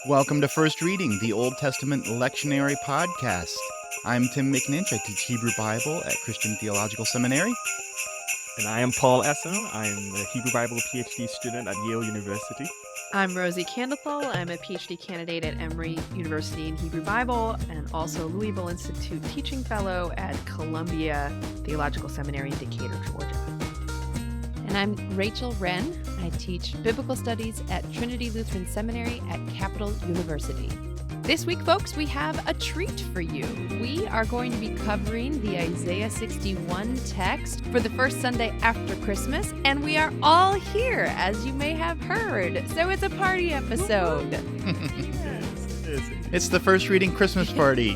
Welcome to First Reading, the Old Testament Lectionary podcast. I'm Tim McNinch. I teach Hebrew Bible at Christian Theological Seminary. And I am Paul Esso. I'm a Hebrew Bible PhD student at Yale University. I'm Rosie Candathal. I'm a PhD candidate at Emory University in Hebrew Bible and also Louisville Institute Teaching Fellow at Columbia Theological Seminary in Decatur, Georgia. And I'm Rachel Wren. I teach biblical studies at Trinity Lutheran Seminary at Capital University. This week, folks, we have a treat for you. We are going to be covering the Isaiah 61 text for the first Sunday after Christmas, and we are all here, as you may have heard. So it's a party episode. It's the First Reading Christmas party.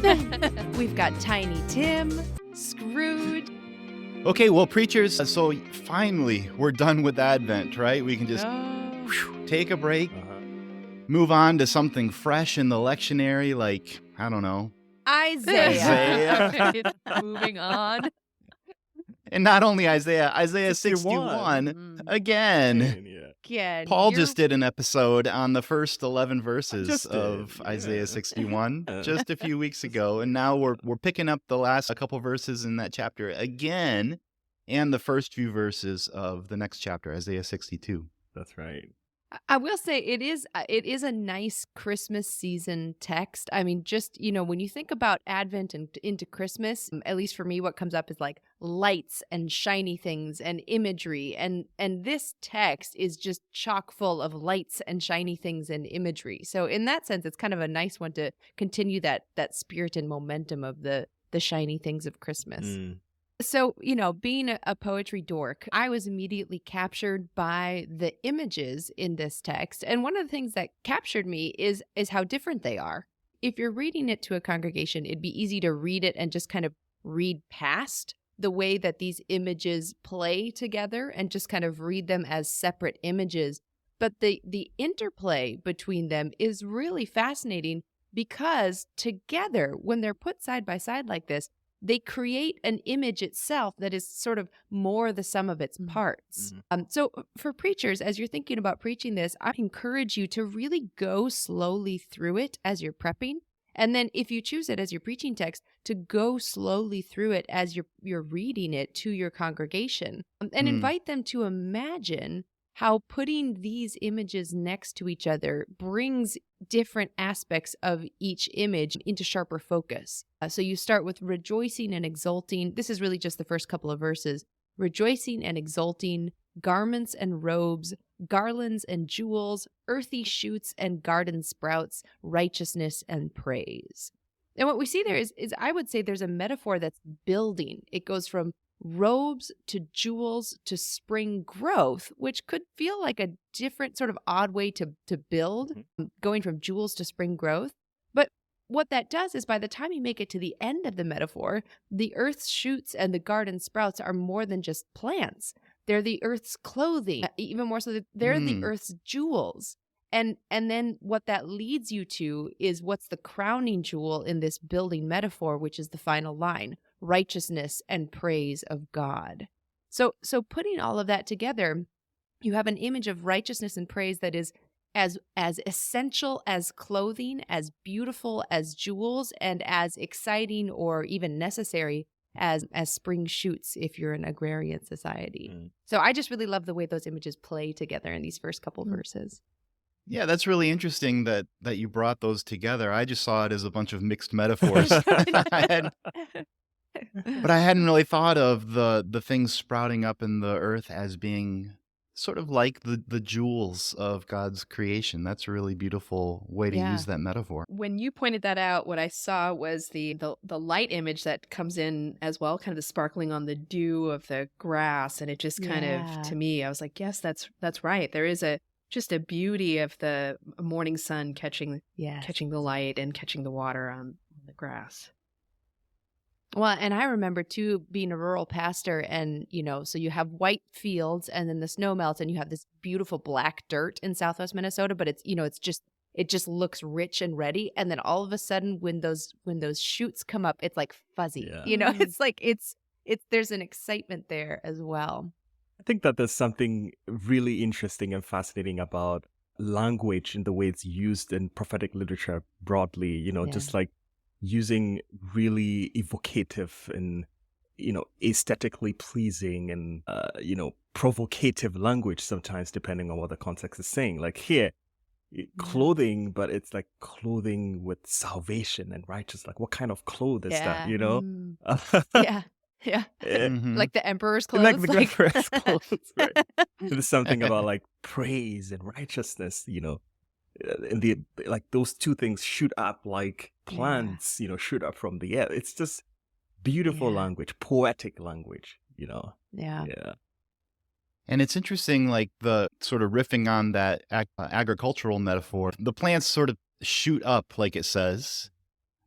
We've got Tiny Tim, Scrooge. Okay, well, preachers, so finally we're done with Advent, right? We can just take a break, move on to something fresh in the lectionary, like, I don't know. Isaiah. Moving on. And not only Isaiah 61 again. Again. Paul just did an episode on the first 11 verses of Isaiah 61 just a few weeks ago, and now we're picking up the last couple verses in that chapter again, and the first few verses of the next chapter, Isaiah 62. That's right. I will say it is a nice Christmas season text. I mean, just, when you think about Advent and into Christmas, at least for me, what comes up is like lights and shiny things and imagery. And this text is just chock full of lights and shiny things and imagery. So in that sense, it's kind of a nice one to continue that spirit and momentum of the shiny things of Christmas. So, being a poetry dork, I was immediately captured by the images in this text. And one of the things that captured me is how different they are. If you're reading it to a congregation, it'd be easy to read it and just kind of read past the way that these images play together and just kind of read them as separate images. But the interplay between them is really fascinating because together, when they're put side by side like this, they create an image itself that is sort of more the sum of its parts. So for preachers, as you're thinking about preaching this, I encourage you to really go slowly through it as you're prepping. And then if you choose it as your preaching text, to go slowly through it as you're reading it to your congregation and invite them to imagine how putting these images next to each other brings different aspects of each image into sharper focus. So you start with rejoicing and exulting. This is really just the first couple of verses. Rejoicing and exulting, garments and robes, garlands and jewels, earthy shoots and garden sprouts, righteousness and praise. And what we see there is I would say there's a metaphor that's building. It goes from robes to jewels to spring growth, which could feel like a different sort of odd way to build, going from jewels to spring growth. But what that does is by the time you make it to the end of the metaphor, the earth's shoots and the garden sprouts are more than just plants. They're the earth's clothing, even more so that they're the earth's jewels. And then what that leads you to is what's the crowning jewel in this building metaphor, which is the final line, righteousness and praise of God. So putting all of that together, you have an image of righteousness and praise that is as essential as clothing, as beautiful as jewels, and as exciting or even necessary as spring shoots if you're an agrarian society. So I just really love the way those images play together in these first couple verses. Yeah, that's really interesting that you brought those together. I just saw it as a bunch of mixed metaphors. But I hadn't really thought of the things sprouting up in the earth as being sort of like the jewels of God's creation. That's a really beautiful way to use that metaphor. When you pointed that out, what I saw was the light image that comes in as well, kind of the sparkling on the dew of the grass. And it just kind of, to me, I was like, yes, that's right. There is just a beauty of the morning sun catching the light and catching the water on the grass. Well, and I remember too being a rural pastor and, so you have white fields and then the snow melts and you have this beautiful black dirt in Southwest Minnesota, but it's, it just looks rich and ready. And then all of a sudden when those shoots come up, it's like fuzzy, it's like, there's an excitement there as well. I think that there's something really interesting and fascinating about language and the way it's used in prophetic literature broadly, Yeah. just like using really evocative and, aesthetically pleasing and, provocative language sometimes, depending on what the context is saying. Like here, clothing, but it's like clothing with salvation and righteousness. Like, what kind of clothes is that, Yeah. Yeah. Yeah. Eh, Mhm. Like the emperor's like clothes. the Like Gregorian's clothes, right? There's something about like praise and righteousness, and like those two things shoot up like Yeah. plants, shoot up from the air. It's just beautiful Yeah. language, poetic language, Yeah. Yeah. And it's interesting, like the sort of riffing on that agricultural metaphor. The plants sort of shoot up, like it says,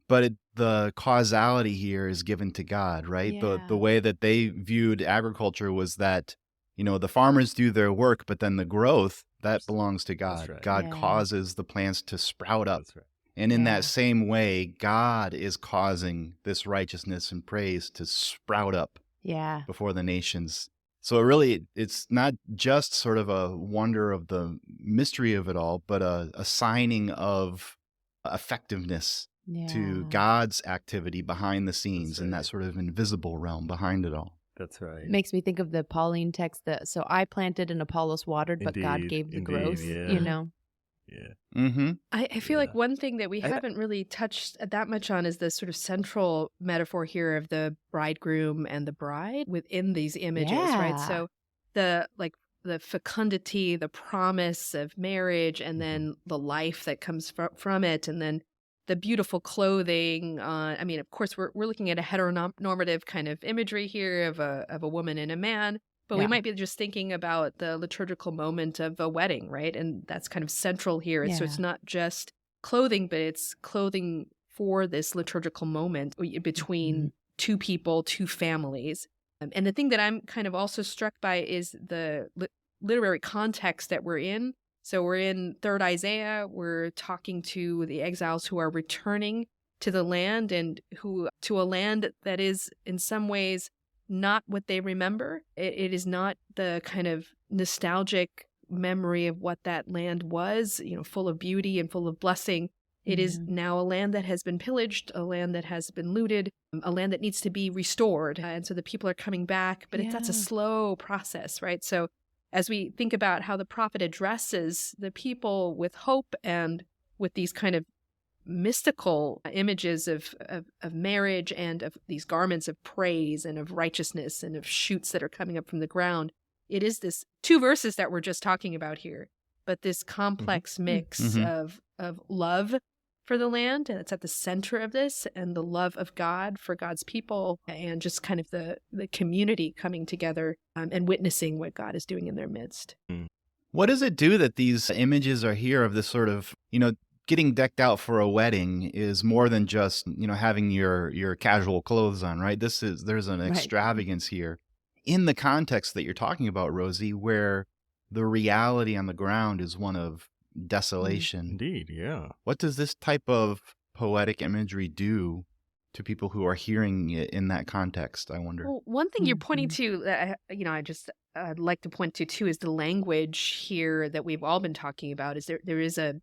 but the causality here is given to God, right? The Yeah. way that they viewed agriculture was that, the farmers do their work, but then the growth, that belongs to God. right. God Yeah. causes the plants to sprout up. That's right. And in Yeah. that same way, God is causing this righteousness and praise to sprout up Yeah. before the nations. So it's not just sort of a wonder of the mystery of it all, but a signing of effectiveness to Yeah. God's activity behind the scenes in right. that sort of invisible realm behind it all. That's right. Makes me think of the Pauline text so I planted and Apollos watered, but God Indeed, gave the indeed, growth, yeah. Yeah. Mm-hmm. I feel like Yeah. one thing that we I- haven't really touched that much on is the sort of central metaphor here of the bridegroom and the bride within these images, right? Yeah. So the fecundity, the promise of marriage, and then the life that comes from it, and then the beautiful clothing. I mean, of course, we're looking at a heteronormative kind of imagery here of a woman and a man. But we Yeah. might be just thinking about the liturgical moment of a wedding, right? And that's kind of central here. So it's Yeah. not just clothing, but it's clothing for this liturgical moment between two people, two families. And the thing that I'm kind of also struck by is the literary context that we're in. So we're in 3rd Isaiah. We're talking to the exiles who are returning to the land and to a land that is in some ways not what they remember. It is not the kind of nostalgic memory of what that land was, full of beauty and full of blessing. It is now a land that has been pillaged, a land that has been looted, a land that needs to be restored. And so the people are coming back, but that's a slow process, right? So as we think about how the prophet addresses the people with hope and with these kind of mystical images of marriage and of these garments of praise and of righteousness and of shoots that are coming up from the ground, it is this 2 verses that we're just talking about here, but this complex mix of love for the land, and it's at the center of this, and the love of God for God's people, and just kind of the community coming together and witnessing what God is doing in their midst. What does it do that these images are here of this sort of, getting decked out for a wedding is more than just, having your casual clothes on, right? There's an extravagance here in the context that you're talking about, Rosie, where the reality on the ground is one of desolation. Indeed, yeah. What does this type of poetic imagery do to people who are hearing it in that context, I wonder? Well, one thing you're pointing to that I'd like to point to too is the language here that we've all been talking about. Is there is a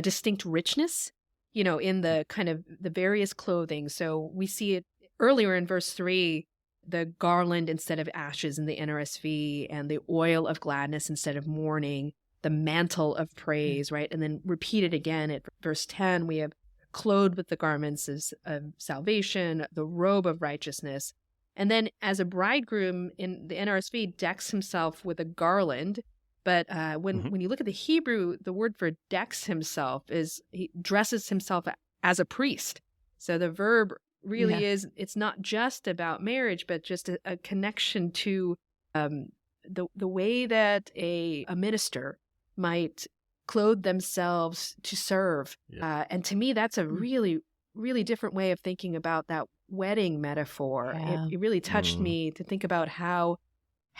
distinct richness, in the kind of the various clothing. So we see it earlier in verse 3, the garland instead of ashes in the NRSV, and the oil of gladness instead of mourning, the mantle of praise, right? And then repeated again at verse 10, we have clothed with the garments of salvation, the robe of righteousness. And then as a bridegroom in the NRSV decks himself with a garland. But when you look at the Hebrew, the word for decks himself is he dresses himself as a priest. So the verb really is, it's not just about marriage, but just a connection to the way that a minister might clothe themselves to serve. And to me, that's a really, really different way of thinking about that wedding metaphor. Yeah. It really touched me to think about how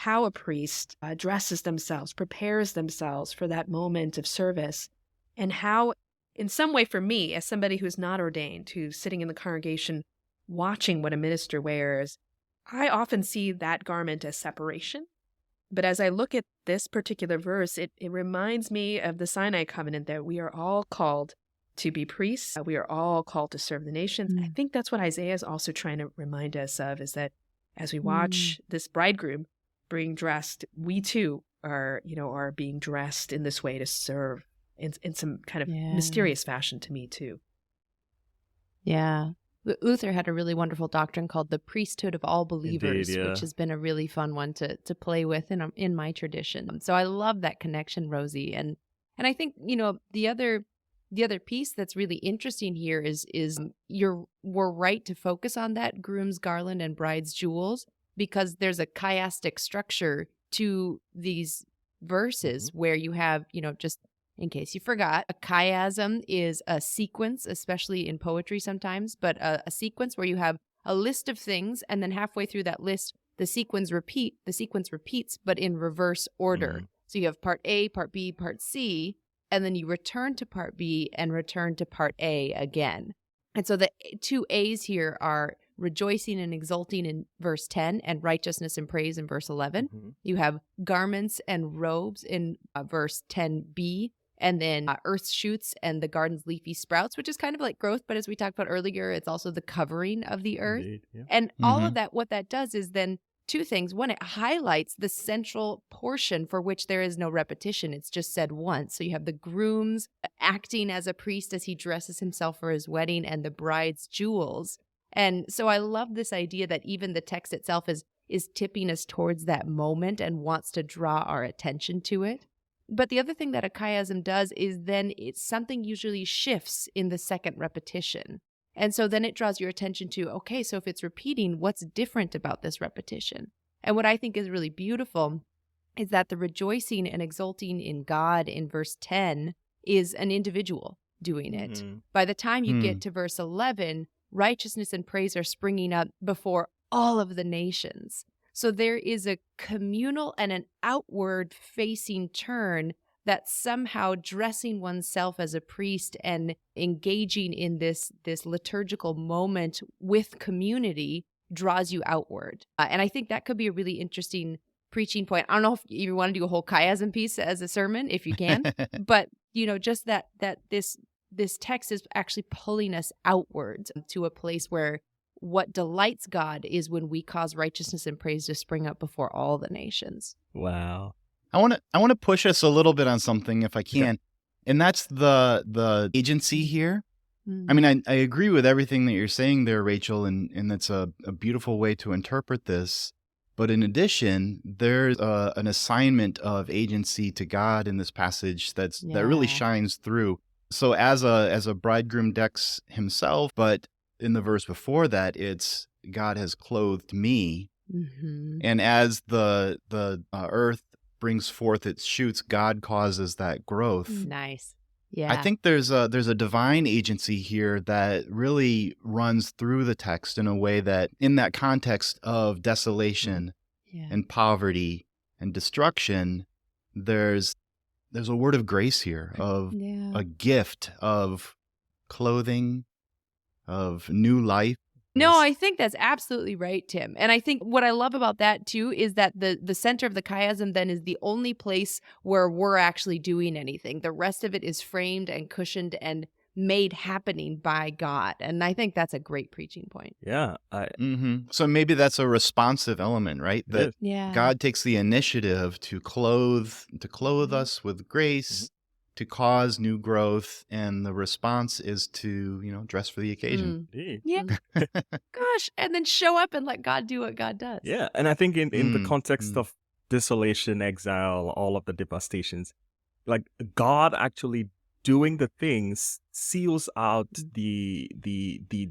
a priest dresses themselves, prepares themselves for that moment of service, and how, in some way for me, as somebody who's not ordained, who's sitting in the congregation watching what a minister wears, I often see that garment as separation, But as I look at this particular verse, it reminds me of the Sinai covenant that we are all called to be priests. We are all called to serve the nations. I think that's what Isaiah is also trying to remind us of, is that as we watch this bridegroom being dressed, we too are being dressed in this way to serve in some kind of mysterious fashion to me too. Yeah. Luther had a really wonderful doctrine called the priesthood of all believers, Indeed, yeah. which has been a really fun one to play with in my tradition. So I love that connection, Rosie. And I think, the other piece that's really interesting here is we're right to focus on that groom's garland and bride's jewels, because there's a chiastic structure to these verses where you have, just in case you forgot, a chiasm is a sequence, especially in poetry sometimes, but a sequence where you have a list of things, and then halfway through that list, the sequence repeats, but in reverse order. So you have part A, part B, part C, and then you return to part B and return to part A again. And so the two A's here are rejoicing and exulting in verse 10 and righteousness and praise in verse 11. You have garments and robes in verse 10b, and then earth shoots and the garden's leafy sprouts, which is kind of like growth, but as we talked about earlier, it's also the covering of the earth. Indeed, yeah. And all of that, what that does is then two things. One, it highlights the central portion for which there is no repetition. It's just said once. So you have the groom's acting as a priest as he dresses himself for his wedding, and the bride's jewels. And so I love this idea that even the text itself is tipping us towards that moment and wants to draw our attention to it. But the other thing that a chiasm does is then something usually shifts in the second repetition. And so then it draws your attention to, okay, so if it's repeating, what's different about this repetition? And what I think is really beautiful is that the rejoicing and exulting in God in verse 10 is an individual doing it. By the time you get to verse 11, righteousness and praise are springing up before all of the nations. So there is a communal and an outward facing turn that somehow dressing oneself as a priest and engaging in this liturgical moment with community draws you outward. And I think that could be a really interesting preaching point. I don't know if you want to do a whole chiasm piece as a sermon, if you can, but just that this text is actually pulling us outwards to a place where what delights God is when we cause righteousness and praise to spring up before all the nations. Wow. I want to push us a little bit on something if I can, and that's the agency here. I mean, I agree with everything that you're saying there, Rachel, and that's a beautiful way to interpret this. But in addition, there's an assignment of agency to God in this passage that really shines through. So as a bridegroom decks himself, but in the verse before that, it's God has clothed me, and as the earth brings forth its shoots, God causes that growth. Nice. Yeah. I think there's a divine agency here that really runs through the text in a way that, in that context of desolation and poverty and destruction, there's a word of grace here, of a gift of clothing, of new life. No, I think that's absolutely right, Tim. And I think what I love about that, too, is that the center of the chiasm then is the only place where we're actually doing anything. The rest of it is framed and cushioned and made happening by God. And I think that's a great preaching point. Yeah. So maybe that's a responsive element, right? That God takes the initiative to clothe us with grace, to cause new growth, and the response is to, dress for the occasion. Yeah. Gosh, and then show up and let God do what God does. Yeah, and I think in the context of desolation, exile, all of the devastations, like God actually doing the things seals out the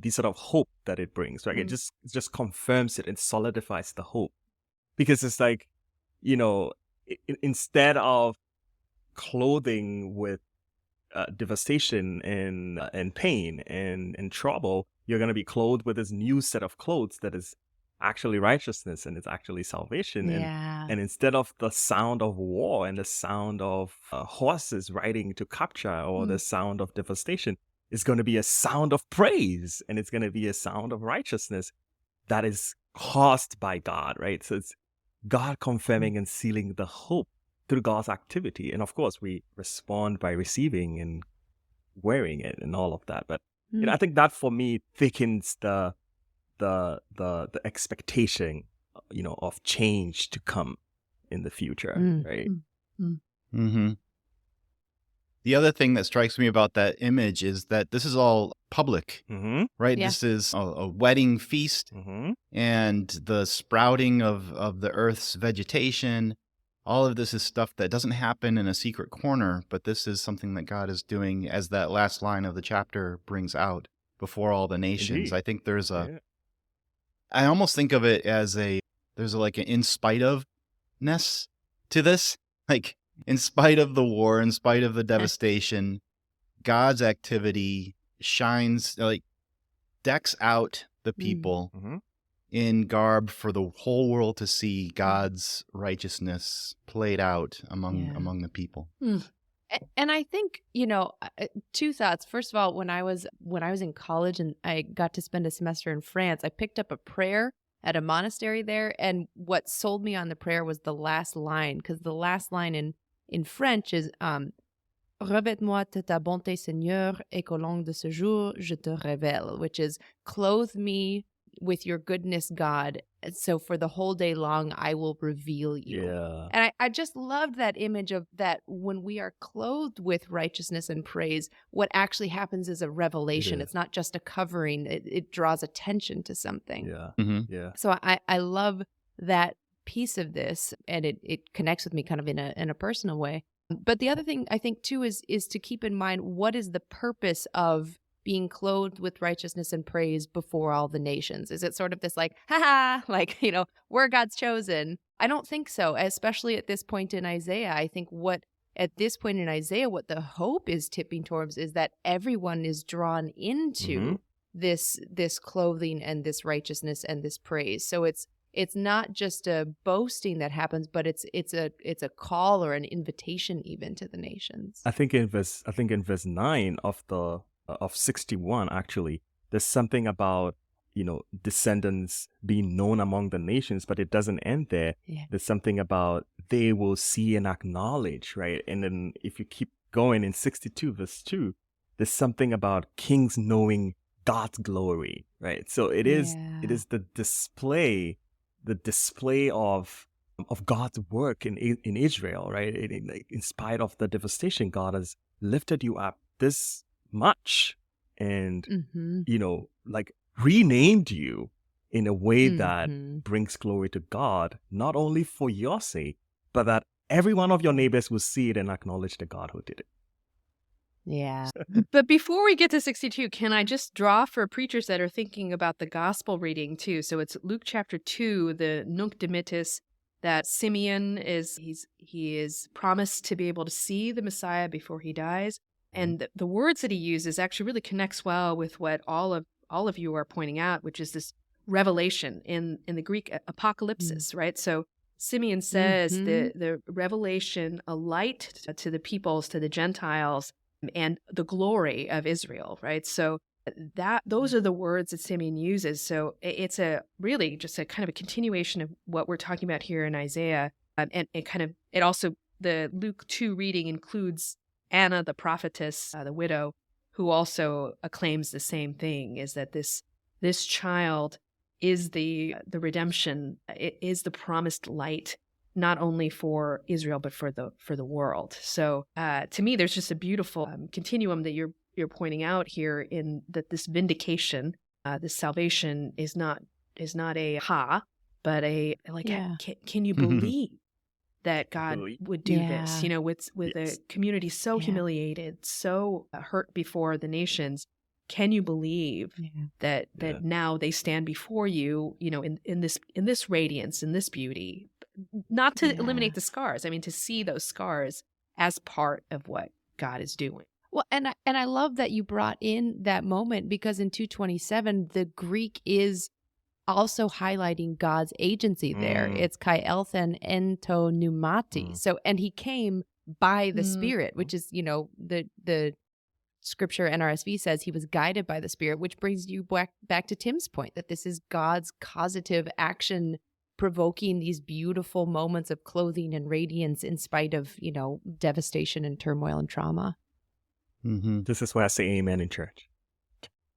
sort of hope that it brings, right? It just confirms it and solidifies the hope. Because it's like, instead of clothing with devastation and pain and trouble, you're going to be clothed with this new set of clothes that is actually righteousness and it's actually salvation. And instead of the sound of war and the sound of horses riding to capture or the sound of devastation, it's going to be a sound of praise, and it's going to be a sound of righteousness that is caused by God, right? So God confirming and sealing the hope through God's activity. And of course, we respond by receiving and wearing it and all of that. But I think that for me thickens the expectation, of change to come in the future, right? Mm-hmm. The other thing that strikes me about that image is that this is all public, right? Yeah. This is a wedding feast, and the sprouting of the earth's vegetation. All of this is stuff that doesn't happen in a secret corner, but this is something that God is doing, as that last line of the chapter brings out, before all the nations. Indeed. I think there's I almost think of it as there's like an in spite of-ness to this. Like, in spite of the war, in spite of the devastation, God's activity shines, decks out the people in garb for the whole world to see God's righteousness played out among the people. And I think, two thoughts. First of all, when I was in college and I got to spend a semester in France, I picked up a prayer at a monastery there. And what sold me on the prayer was the last line, because the last line in French is Revêt-moi de ta bonté, Seigneur, et qu'au long de ce jour, je te révèle, which is clothe me with your goodness, God. And so for the whole day long, I will reveal you. Yeah. And I just loved that image of that when we are clothed with righteousness and praise, what actually happens is a revelation. It's not just a covering. It draws attention to something. Yeah. Mm-hmm. Yeah. So I love that piece of this, and it connects with me kind of in a personal way. But the other thing I think too is to keep in mind, what is the purpose of being clothed with righteousness and praise before all the nations? Is it sort of this we're God's chosen? I don't think so, especially at this point in Isaiah. I think what the hope is tipping towards is that everyone is drawn into this clothing and this righteousness and this praise. So it's not just a boasting that happens, but it's a call or an invitation even to the nations. I think in verse 9 of 61, actually, there's something about descendants being known among the nations, but it doesn't end there. Yeah. There's something about they will see and acknowledge, right? And then if you keep going in 62 verse 2, there's something about kings knowing God's glory, right? So it is the display of God's work in Israel, right? In spite of the devastation, God has lifted you up this much and renamed you in a way that brings glory to God, not only for your sake, but that every one of your neighbors will see it and acknowledge the God who did it. Yeah. But before we get to 62, can I just draw for preachers that are thinking about the gospel reading too? So it's Luke chapter 2, the Nunc Dimittis, that Simeon he is promised to be able to see the Messiah before he dies. And the words that he uses actually really connects well with what all of you are pointing out, which is this revelation in the Greek apocalypsis, right? So Simeon says the revelation, a light to the peoples, to the Gentiles, and the glory of Israel, right? So those are the words that Simeon uses. So it's really just a kind of a continuation of what we're talking about here in Isaiah, and it also, the Luke 2 reading includes Anna, the prophetess, the widow, who also acclaims the same thing: is that this child is the redemption, it is the promised light, not only for Israel but for the world. So to me, there's just a beautiful continuum that you're pointing out here, in that this vindication, this salvation is not a but a can you believe that God would do this? With a community so humiliated, so hurt before the nations. Can you believe that now they stand before you, in this radiance, in this beauty, not to eliminate the scars. I mean, to see those scars as part of what God is doing. Well, and I love that you brought in that moment, because in 227, the Greek is also highlighting God's agency there. It's kai elthen ento pneumati. So, and he came by the Spirit, which is, the scripture NRSV says he was guided by the Spirit, which brings you back to Tim's point that this is God's causative action provoking these beautiful moments of clothing and radiance in spite of, devastation and turmoil and trauma. This is why I say amen in church.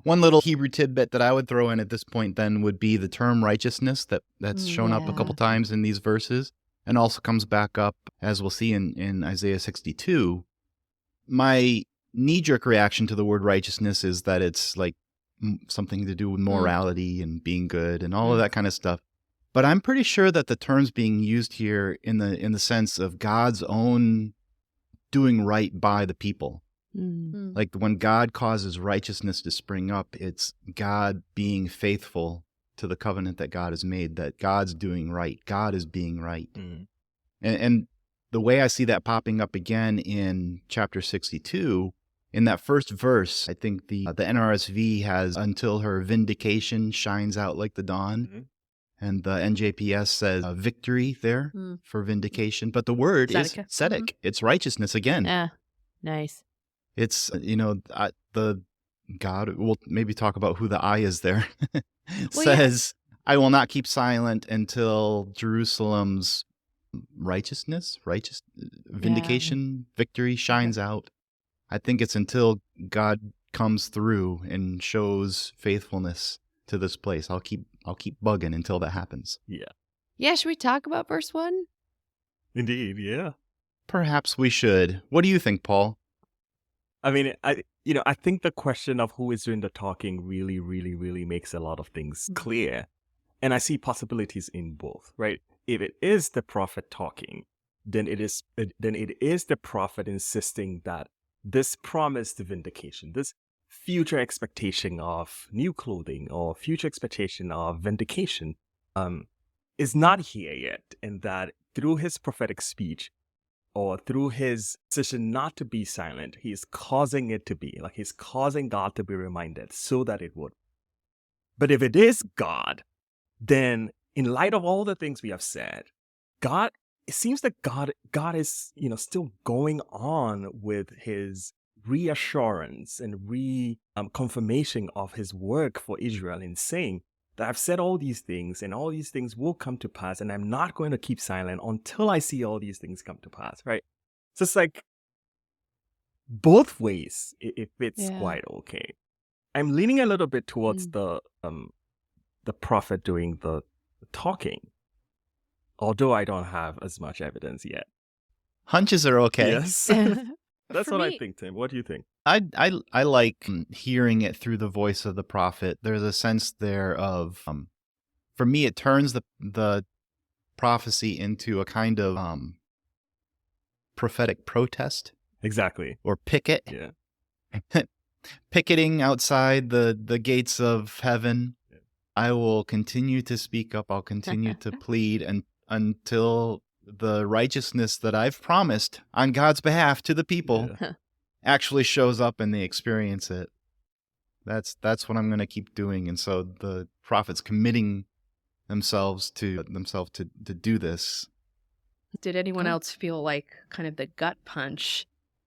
One little Hebrew tidbit that I would throw in at this point then would be the term righteousness that's shown up a couple times in these verses and also comes back up, as we'll see in Isaiah 62. My knee-jerk reaction to the word righteousness is that it's like something to do with morality and being good and all of that kind of stuff. But I'm pretty sure that the term's being used here in the sense of God's own doing right by the people. Like when God causes righteousness to spring up, it's God being faithful to the covenant that God has made, that God's doing right. God is being right. And the way I see that popping up again in chapter 62, in that first verse, I think the NRSV has until her vindication shines out like the dawn. And the NJPS says victory there for vindication. But the word is tzedek. It's righteousness again. Yeah, nice. It's, the God, we'll maybe talk about who the I is there, says, I will not keep silent until Jerusalem's righteous vindication, victory shines out. I think it's until God comes through and shows faithfulness to this place. I'll keep bugging until that happens. Yeah, should we talk about verse 1? Indeed, yeah. Perhaps we should. What do you think, Paul? I mean, I think the question of who is doing the talking really, really, really makes a lot of things clear. And I see possibilities in both, right? If it is the prophet talking, then it is the prophet insisting that this promised vindication, this future expectation of new clothing or future expectation of vindication is not here yet, and that through his prophetic speech or through his decision not to be silent, he is causing it to be. Like he's causing God to be reminded so that it would. But if it is God, then in light of all the things we have said, it seems that God is, still going on with his reassurance and confirmation of his work for Israel in saying that I've said all these things and all these things will come to pass, and I'm not going to keep silent until I see all these things come to pass, right? So it's like both ways it fits quite okay. I'm leaning a little bit towards the prophet doing the talking, although I don't have as much evidence yet. Hunches are okay. Yes. That's what I think, Tim. What do you think? I like hearing it through the voice of the prophet. There's a sense there of, for me, it turns the prophecy into a kind of prophetic protest. Exactly. Or picket. Yeah. Picketing outside the gates of heaven. Yeah. I will continue to speak up. I'll continue to plead until the righteousness that I've promised on God's behalf to the people actually shows up and they experience it. That's what I'm going to keep doing. And so the prophets committing themselves to do this. Did anyone else feel like kind of the gut punch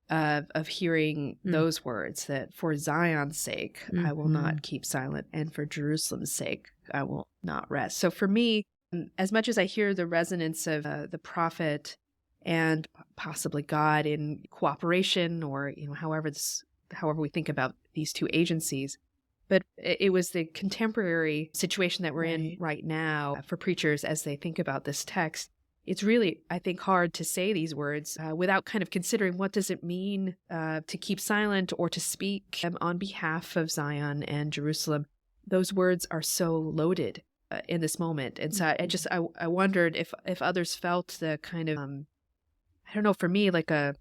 of hearing those words, that for Zion's sake, I will not keep silent, and for Jerusalem's sake, I will not rest? So for me, as much as I hear the resonance of the prophet and possibly God in cooperation, or however we think about these two agencies, but it was the contemporary situation that we're in right now for preachers as they think about this text. It's really, I think, hard to say these words without kind of considering what does it mean to keep silent or to speak on behalf of Zion and Jerusalem. Those words are so loaded in this moment. And so I wondered if others felt the kind of, I don't know, for me, like a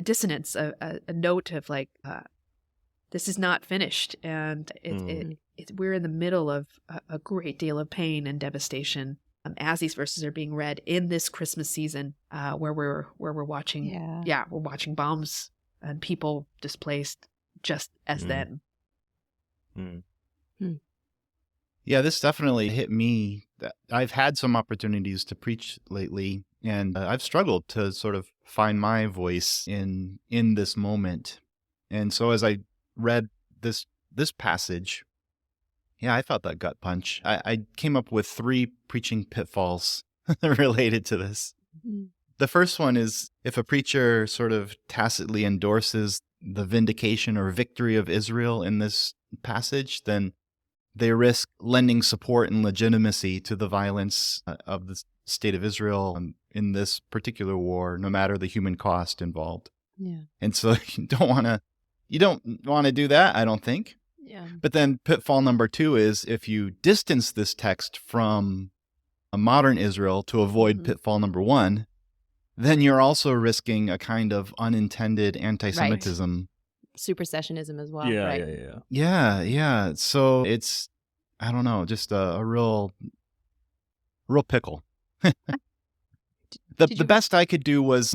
dissonance, a note of like, this is not finished. And we're in the middle of a great deal of pain and devastation as these verses are being read in this Christmas season, where we're watching, we're watching bombs and people displaced just as then. Yeah, this definitely hit me. I've had some opportunities to preach lately, and I've struggled to sort of find my voice in this moment. And so as I read this passage, Yeah, I felt that gut punch. I came up with 3 preaching pitfalls related to this. Mhm. The first one is if a preacher sort of tacitly endorses the vindication or victory of Israel in this passage, then they risk lending support and legitimacy to the violence of the state of Israel in this particular war, no matter the human cost involved. Yeah. And so you don't want to do that, I don't think. Yeah. But then pitfall number 2 is if you distance this text from a modern Israel to avoid pitfall number 1, then you're also risking a kind of unintended anti-Semitism. Supersessionism as well, Yeah, right? Yeah. So it's, I don't know, just a real pickle. The best I could do was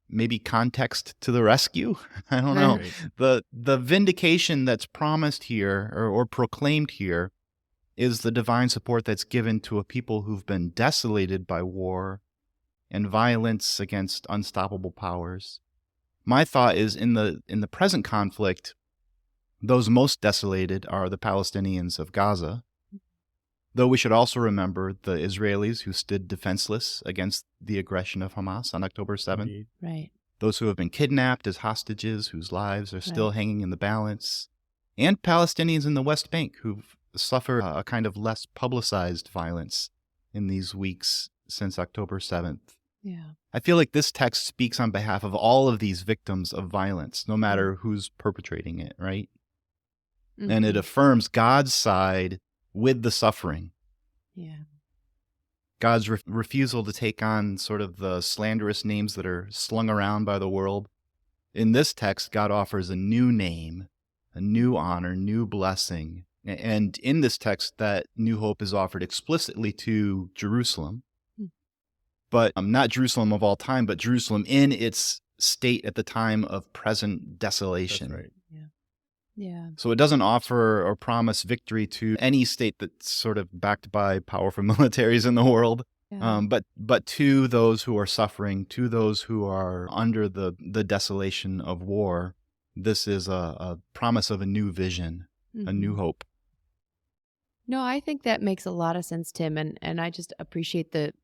maybe context to the rescue. I don't know. Right. The vindication that's promised here or proclaimed here is the divine support that's given to a people who've been desolated by war and violence against unstoppable powers. My thought is in the present conflict, those most desolated are the Palestinians of Gaza, though we should also remember the Israelis who stood defenseless against the aggression of Hamas on October 7th. Indeed. Right. Those who have been kidnapped as hostages, whose lives are still hanging in the balance, and Palestinians in the West Bank who've suffered a kind of less publicized violence in these weeks since October 7th. Yeah. I feel like this text speaks on behalf of all of these victims of violence, no matter who's perpetrating it, right? Mm-hmm. And it affirms God's side with the suffering. Yeah. God's refusal to take on sort of the slanderous names that are slung around by the world. In this text, God offers a new name, a new honor, new blessing. And in this text, that new hope is offered explicitly to Jerusalem. But not Jerusalem of all time, but Jerusalem in its state at the time of present desolation. That's right. Yeah. So it doesn't offer or promise victory to any state that's sort of backed by powerful militaries in the world, Yeah. but to those who are suffering, to those who are under the desolation of war, this is a promise of a new vision, a new hope. No, I think that makes a lot of sense, Tim, and I just appreciate the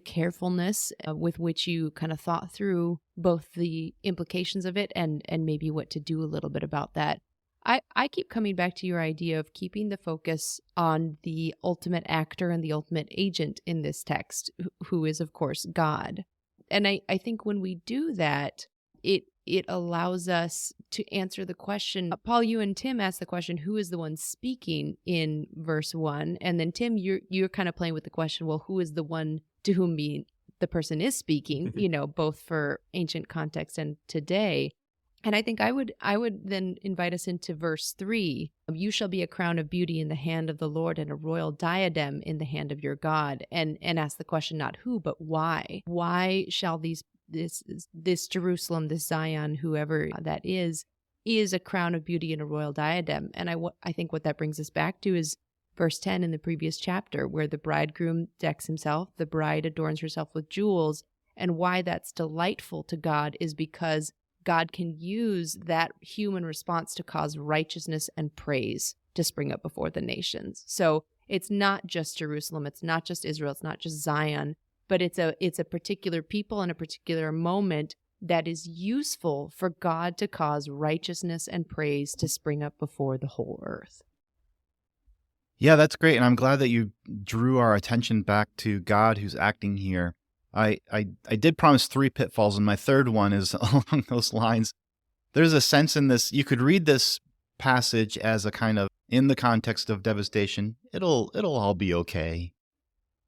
carefulness with which you kind of thought through both the implications of it and maybe what to do a little bit about that. I keep coming back to your idea of keeping the focus on the ultimate actor and the ultimate agent in this text, who is, of course, God. And I think when we do that, it allows us to answer the question. Paul, you and Tim asked the question, who is the one speaking in verse 1? And then Tim, you're kind of playing with the question, well, who is the one to whom the person is speaking, both for ancient context and today. And I think I would then invite us into verse 3. You shall be a crown of beauty in the hand of the Lord and a royal diadem in the hand of your God. And ask the question, not who, but why? Why shall this Jerusalem, this Zion, whoever that is a crown of beauty and a royal diadem? And I think what that brings us back to is verse 10 in the previous chapter, where the bridegroom decks himself, the bride adorns herself with jewels. And why that's delightful to God is because God can use that human response to cause righteousness and praise to spring up before the nations. So it's not just Jerusalem, it's not just Israel, it's not just Zion, but it's a particular people and a particular moment that is useful for God to cause righteousness and praise to spring up before the whole earth. Yeah, that's great. And I'm glad that you drew our attention back to God who's acting here. I did promise 3 pitfalls, and my third one is along those lines. There's a sense in this, you could read this passage as a kind of, in the context of devastation, it'll all be okay.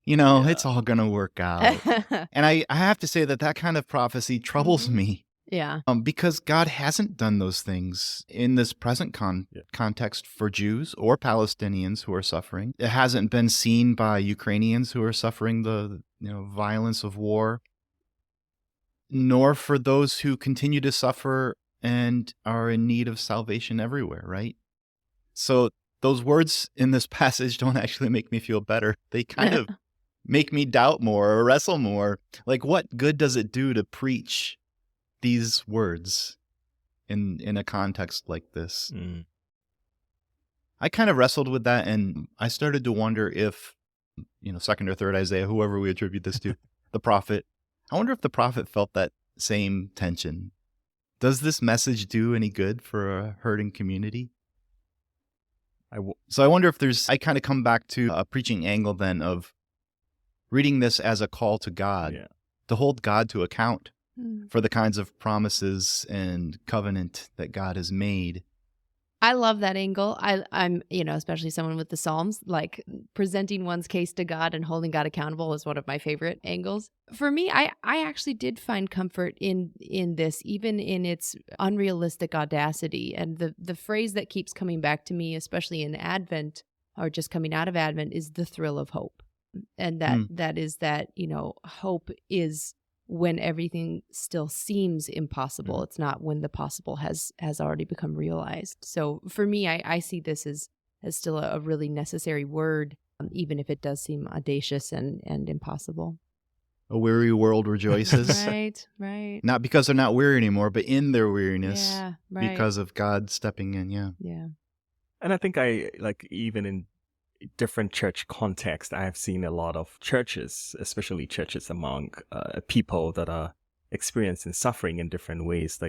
It's all going to work out. And I have to say that kind of prophecy troubles me. Yeah. Because God hasn't done those things in this present context for Jews or Palestinians who are suffering. It hasn't been seen by Ukrainians who are suffering the violence of war, nor for those who continue to suffer and are in need of salvation everywhere, right? So those words in this passage don't actually make me feel better. They kind of make me doubt more or wrestle more. Like, what good does it do to preach these words in a context like this? I kind of wrestled with that, and I started to wonder if, second or third Isaiah, whoever we attribute this to, the prophet, I wonder if the prophet felt that same tension. Does this message do any good for a hurting community? So I wonder if I kind of come back to a preaching angle then of reading this as a call to God, to hold God to account for the kinds of promises and covenant that God has made. I love that angle. I'm, especially someone with the Psalms, like presenting one's case to God and holding God accountable is one of my favorite angles. For me, I actually did find comfort in this, even in its unrealistic audacity. And the phrase that keeps coming back to me, especially in Advent or just coming out of Advent, is the thrill of hope. And that is that, hope is when everything still seems impossible. It's not when the possible has already become realized. So for me, I see this as still a really necessary word, even if it does seem audacious and impossible. A weary world rejoices. Right. Not because they're not weary anymore, but in their weariness because of God stepping in. Yeah. And I think even in different church context, I have seen a lot of churches, especially churches among people that are experiencing suffering in different ways,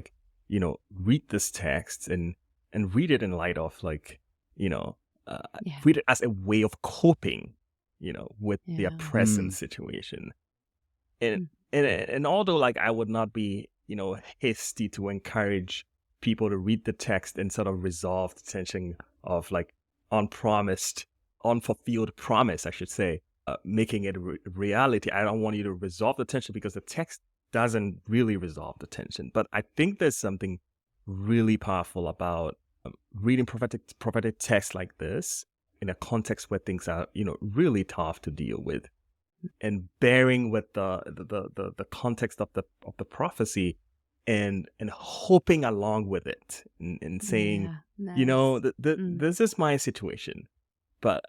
read this text and read it in light of read it as a way of coping, with their present situation. And although I would not be, hasty to encourage people to read the text and sort of resolve the tension of unfulfilled promise, I should say, making it a reality. I don't want you to resolve the tension because the text doesn't really resolve the tension. But I think there's something really powerful about reading prophetic text like this in a context where things are, really tough to deal with, and bearing with the context of the prophecy and hoping along with it and saying, nice. This is my situation. But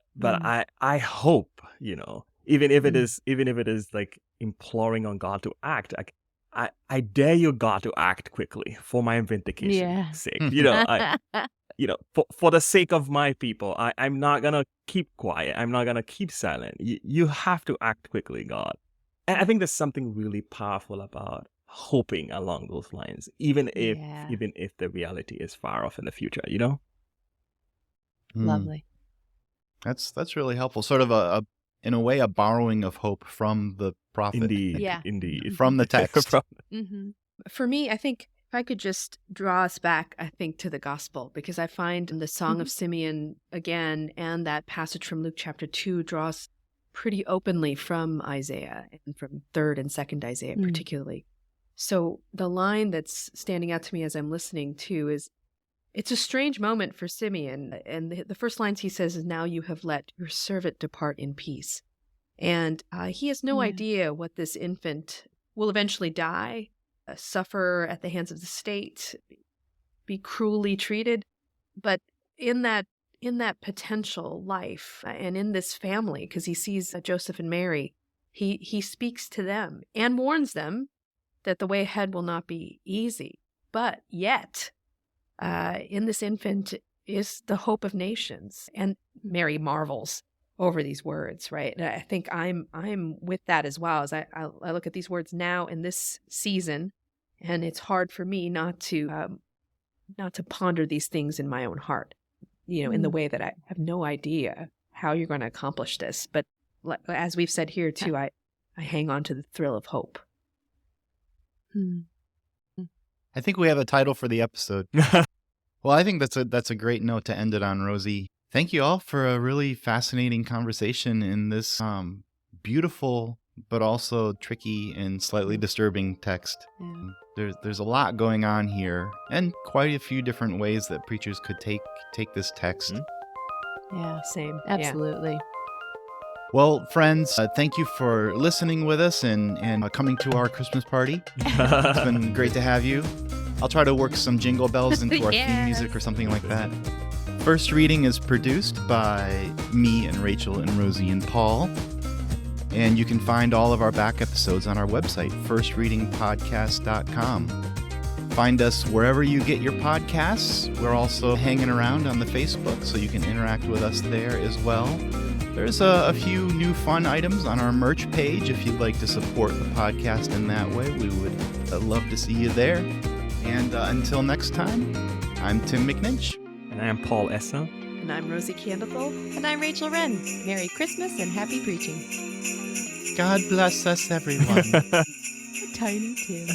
I hope, even if it is imploring on God to act, I dare you, God, to act quickly for my vindication's sake. For the sake of my people, I'm not gonna keep quiet. I'm not gonna keep silent. You have to act quickly, God. And I think there's something really powerful about hoping along those lines, even if the reality is far off in the future. Lovely. That's really helpful. Sort of in a way, a borrowing of hope from the prophet. Indeed. From the text. For me, I think if I could just draw us back, to the gospel, because I find the Song of Simeon again and that passage from Luke chapter 2 draws pretty openly from Isaiah and from 3rd and 2nd Isaiah particularly. So the line that's standing out to me as I'm listening to is, it's a strange moment for Simeon. And the first lines he says is, "Now you have let your servant depart in peace." And he has no idea what this infant will eventually die, suffer at the hands of the state, be cruelly treated. But in that potential life and in this family, because he sees Joseph and Mary, he speaks to them and warns them that the way ahead will not be easy. But yet, in this infant is the hope of nations. And Mary marvels over these words, right? And I think I'm with that as well, as I look at these words now in this season, and it's hard for me not to ponder these things in my own heart, in the way that I have no idea how you're going to accomplish this. But as we've said here too, I hang on to the thrill of hope. I think we have a title for the episode. Well, I think that's a great note to end it on, Rosie. Thank you all for a really fascinating conversation in this beautiful but also tricky and slightly disturbing text. Yeah. There's a lot going on here, and quite a few different ways that preachers could take this text. Yeah, same. Absolutely. Yeah. Well, friends, thank you for listening with us and coming to our Christmas party. It's been great to have you. I'll try to work some jingle bells into our theme music or something like that. First Reading is produced by me and Rachel and Rosie and Paul. And you can find all of our back episodes on our website, firstreadingpodcast.com. Find us wherever you get your podcasts. We're also hanging around on the Facebook, so you can interact with us there as well. There's a few new fun items on our merch page. If you'd like to support the podcast in that way, we would love to see you there. And until next time, I'm Tim McNinch. And I'm Paul Esser. And I'm Rosie Candlethal. And I'm Rachel Wren. Merry Christmas and happy preaching. God bless us, everyone. Tiny Tim.